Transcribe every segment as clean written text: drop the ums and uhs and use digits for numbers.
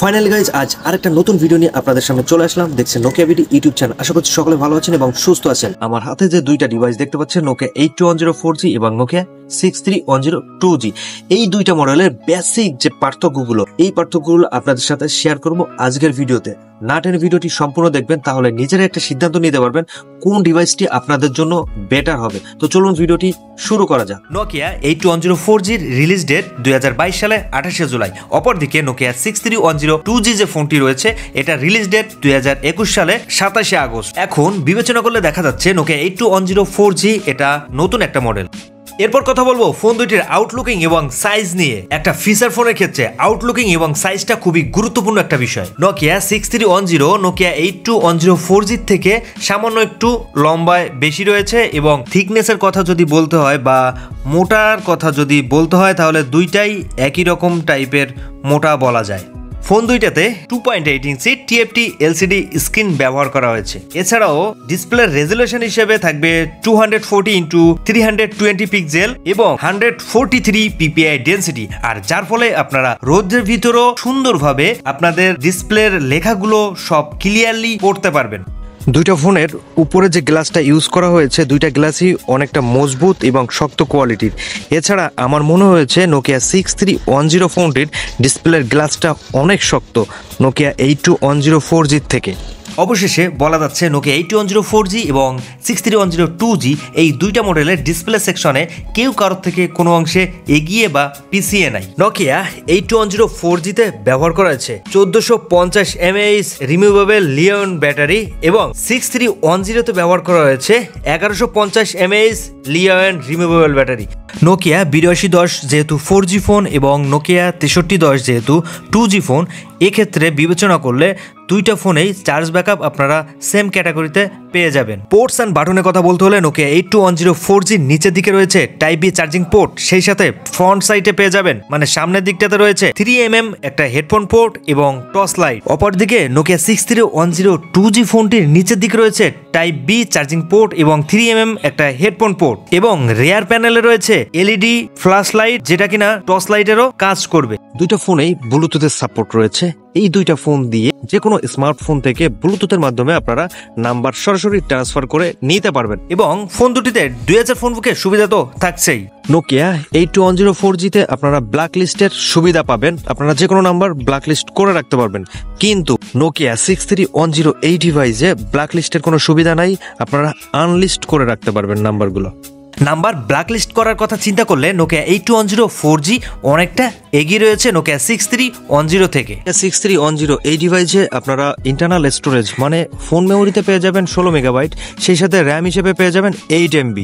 Finally guys আজ আরেকটা নতুন ভিডিও নিয়ে আপনাদের সামনে চলে আসলাম। দেখছেন নোকিয়া বিডি ইউটিউব চ্যানেল। আশা করছি সকলে ভালো আছেন এবং সুস্থ আছেন। আমার হাতে যে দুইটা ডিভাইস দেখতে পাচ্ছেন, নোকিয়া 8210 4G এবং নোকিয়া 6310 2G, এই দুইটা মডেলের বেসিক যে পার্থক্যগুলো, এই পার্থক্যগুলো আপনাদের সাথে শেয়ার করব আজকের ভিডিওতে। না টেনে ভিডিওটি সম্পূর্ণ দেখবেন, তাহলে নিজেরা একটা সিদ্ধান্ত নিতে পারবেন কোন ডিভাইসটি আপনাদের জন্য বেটার হবে। তো চলুন ভিডিওটি শুরু করা যাক। নোকিয়া 8210 4G রিলিজ ডেট 2022 সালে 28 জুলাই। অপরদিকে নোকিয়া 6310 2G যে ফোনটি রয়েছে, এটা রিলিজ ডেট 2021 সালে 27 আগস্ট। এখন বিবেচনা করলে দেখা যাচ্ছে নোকিয়া 8210 4G এটা নতুন একটা মডেল। এরপর কথা বলবো ফোন দুইটির আউটলুকিং এবং সাইজ নিয়ে। একটা ফিচার ফোনের ক্ষেত্রে আউটলুকিং এবং সাইজটা খুবই গুরুত্বপূর্ণ একটা বিষয়। নোকিয়া 6310 নোকিয়া 8210 4G থেকে সামান্য একটু লম্বায় বেশি রয়েছে এবং থিকনেসের কথা যদি বলতে হয় বা মোটার কথা যদি বলতে হয়, তাহলে দুইটাই একই রকম টাইপের মোটা বলা যায়। ফোন দুইটাতে 2.8 ইঞ্চি টিএফটি এলসিডি স্ক্রিন ব্যবহার করা হয়েছে। এছাড়াও ডিসপ্লের রেজুলেশন হিসেবে থাকবে 240x320 পিক্সেল এবং 143 পিপিআই ডেনসিটি, আর যার ফলে আপনারা রোদের ভিতরেও সুন্দরভাবে আপনাদের ডিসপ্লের লেখাগুলো সব ক্লিয়ারলি পড়তে পারবেন। দুইটা ফোনের উপরে যে গ্লাসটা ইউজ করা হয়েছে, দুইটা গ্লাসই অনেকটা মজবুত এবং শক্ত কোয়ালিটির। এছাড়া আমার মনে হয়েছে নোকিয়া 6310 ফোনটির ডিসপ্লের গ্লাসটা অনেক শক্ত নোকিয়া 8210 4G থেকে। অবশেষে বলা যাচ্ছে নোকিয়া 8210 4G এবং 6310 2G এই দুইটা মডেলের ডিসপ্লে সেকশনে কেউ কারোর থেকে কোনো অংশে এগিয়ে বা পিছিয়ে নাই। নোকিয়া 8210 4G তে ব্যবহার করা হয়েছে 1450 mAh রিমুভেবল লিওন ব্যাটারি এবং 6310 তে ব্যবহার করা হয়েছে 1150 mAh Li-ion removable battery. Nokia 8210 যেহেতু 4G ফোন এবং নোকিয়া 6310 যেহেতু 2G ফোন, এক্ষেত্রে বিবেচনা করলে দুইটা ফোনেই চার্জ ব্যাকআপ আপনারা সেম ক্যাটাগরিতে পেয়ে যাবেন। পোর্টস অ্যান্ড বাটনের কথা বলতে হলে নোকিয়া 8210 4G নিচের দিকে রয়েছে টাইপ বি চার্জিং পোর্ট, সেই সাথে ফ্রন্ট সাইডে পেয়ে যাবেন মানে সামনের দিকটাতে রয়েছে 3mm একটা হেডফোন পোর্ট এবং টর্চ লাইট। অপরদিকে নোকিয়া 6310 2G ফোনটির নিচের দিকে রয়েছে টাইপ বি চার্জিং পোর্ট এবং 3mm একটা হেডফোন পোর্ট এবং রেয়ার প্যানেলে রয়েছে এলইডি ফ্ল্যাশ লাইট, যেটা কিনা টর্চ লাইটেরও কাজ করবে। দুইটা ফোনেই ব্লুটুথের সাপোর্ট রয়েছে। এই দুইটা ফোন দিয়ে যে কোনো স্মার্টফোন থেকে ব্লুটুথের মাধ্যমে আপনারা নাম্বার সরাসরি ট্রান্সফার করে নিতে পারবেন এবং ফোন দুটিতে 2000 ফোন বুকের সুবিধা তো থাকছেই। নোকিয়া 8210 4G তে আপনারা ব্ল্যাক লিস্টের সুবিধা পাবেন, আপনারা যে কোনো নাম্বার ব্ল্যাক লিস্ট করে রাখতে পারবেন। কিন্তু নোকিয়া 6310 এই ডিভাইসে ব্ল্যাক লিস্টের কোনো সুবিধা নাই, আপনারা আনলিস্ট করে রাখতে পারবেন নাম্বারগুলো। নাম্বার ব্ল্যাকলিস্ট করার কথা চিন্তা করলে নোকিয়া 8210 4G অনেকটা এগিয়ে রয়েছে নোকিয়া 6310 থেকে। 6310 এই ডিভাইসে আপনারা ইন্টারনাল স্টোরেজ মানে ফোন মেমোরিতে পেয়ে যাবেন 16 মেগাবাইট, সেই সাথে র্যাম হিসেবে পেয়ে যাবেন 8 MB।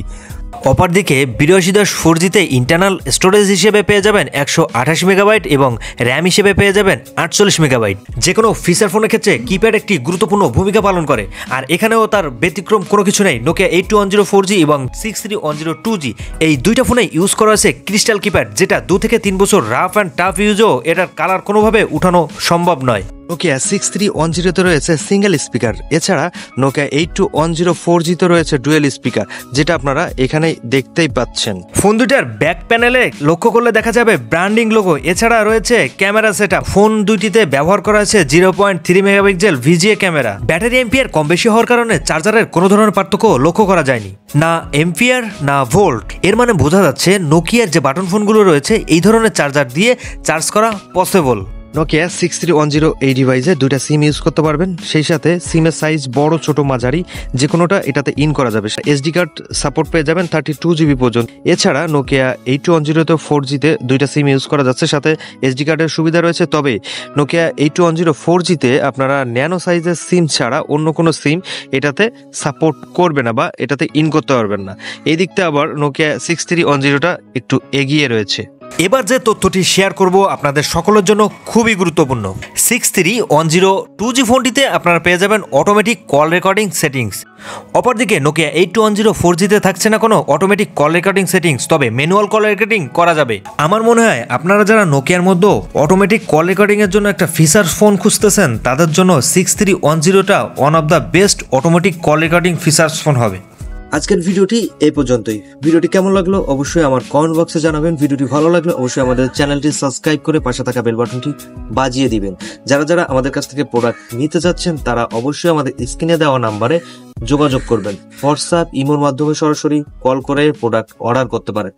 অপরদিকে 8210 4G তে ইন্টারনাল স্টোরেজ হিসেবে পেয়ে যাবেন 128 মেগাবাইট এবং র্যাম হিসেবে পেয়ে যাবেন 48 মেগাবাইট। যে কোনো ফিচার ফোনের ক্ষেত্রে কিপ্যাড একটি গুরুত্বপূর্ণ ভূমিকা পালন করে, আর এখানেও তার ব্যতিক্রম কোনো কিছু নেই। নোকিয়া 8210 4G এবং 6310 2G এই দুইটা ফোনে ইউজ করা হয়েছে ক্রিস্টাল কিপ্যাড, যেটা 2 থেকে 3 বছর রাফ অ্যান্ড টাফ ইউজও এটার কালার কোনোভাবে উঠানো সম্ভব নয়। নোকিয়া 6310 তে রয়েছে সিঙ্গেল স্পিকার। এছাড়া নোকিয়া 8210 4G তে রয়েছে ডুয়েল স্পিকার, যেটা আপনারা এখানে দেখতেই পাচ্ছেন। ফোন দুইটার ব্যাক প্যানেলে লক্ষ্য করলে দেখা যাবে ব্র্যান্ডিং লোগো। এছাড়া রয়েছে ক্যামেরা সেটআপ। ফোন দুইটিতে ব্যবহার করা হয়েছে 0.3 megapixel VGA camera. Battery ampere কম বেশি হওয়ার কারণে চার্জারের কোনো ধরনের পার্থক্য লক্ষ্য করা যায়নি, না এম্পিয়ার না ভোল্ট। এর মানে বোঝা যাচ্ছে নোকিয়ার যে বাটন ফোনগুলো রয়েছে এই ধরনের চার্জার দিয়ে চার্জ করা পসিবল। নোকিয়া 6310 এই ডিভাইসে দুইটা সিম ইউজ করতে পারবেন, সেই সাথে সিমের সাইজ বড় ছোট মাঝারি যে কোনোটা এটাতে ইন করা যাবে। এসডি কার্ড সাপোর্ট পেয়ে যাবেন 32 GB পর্যন্ত। এছাড়া নোকিয়া 8210 4G তে দুইটা সিম ইউজ করা যাচ্ছে, সাথে এসডি কার্ডের সুবিধা রয়েছে। তবে নোকিয়া 8210 4G তে আপনারা ন্যানো সাইজের সিম ছাড়া অন্য কোনো সিম এটাতে সাপোর্ট করবে না বা এটাতে ইন করতে পারবেন না। এই দিকতে আবার নোকিয়া 6310টা একটু এগিয়ে রয়েছে। এবার যে তথ্যটি শেয়ার করব আপনাদের সকলের জন্য খুবই গুরুত্বপূর্ণ। 6310 2G ফোনটিতে আপনারা পেয়ে যাবেন অটোমেটিক কল রেকর্ডিং সেটিংস। অপরদিকে নোকিয়া 8210 4G তে থাকছে না কোনো অটোমেটিক কল রেকর্ডিং সেটিংস, তবে ম্যানুয়াল কল রেকর্ডিং করা যাবে। আমার মনে হয় আপনারা যারা নোকিয়ার মধ্যে অটোমেটিক কল রেকর্ডিং এর জন্য একটা ফিচার ফোন খুঁজতেছেন, তাদের জন্য 6310টা one of the best automatic call recording features phone হবে। আজকের ভিডিওটি এই পর্যন্তই। ভিডিওটি কেমন লাগলো অবশ্যই আমার কমেন্ট বক্সে জানাবেন। ভিডিওটি ভালো লাগলে অবশ্যই আমাদের চ্যানেলটি সাবস্ক্রাইব করে পাশে থাকা বেল বাটনটি বাজিয়ে দিবেন। যারা যারা আমাদের কাছ থেকে প্রোডাক্ট নিতে চাচ্ছেন তারা অবশ্যই আমাদের স্ক্রিনে দেওয়া নাম্বারে যোগাযোগ করবেন। হোয়াটসঅ্যাপ, ইমোর মাধ্যমে সরাসরি কল করে প্রোডাক্ট অর্ডার করতে পারেন।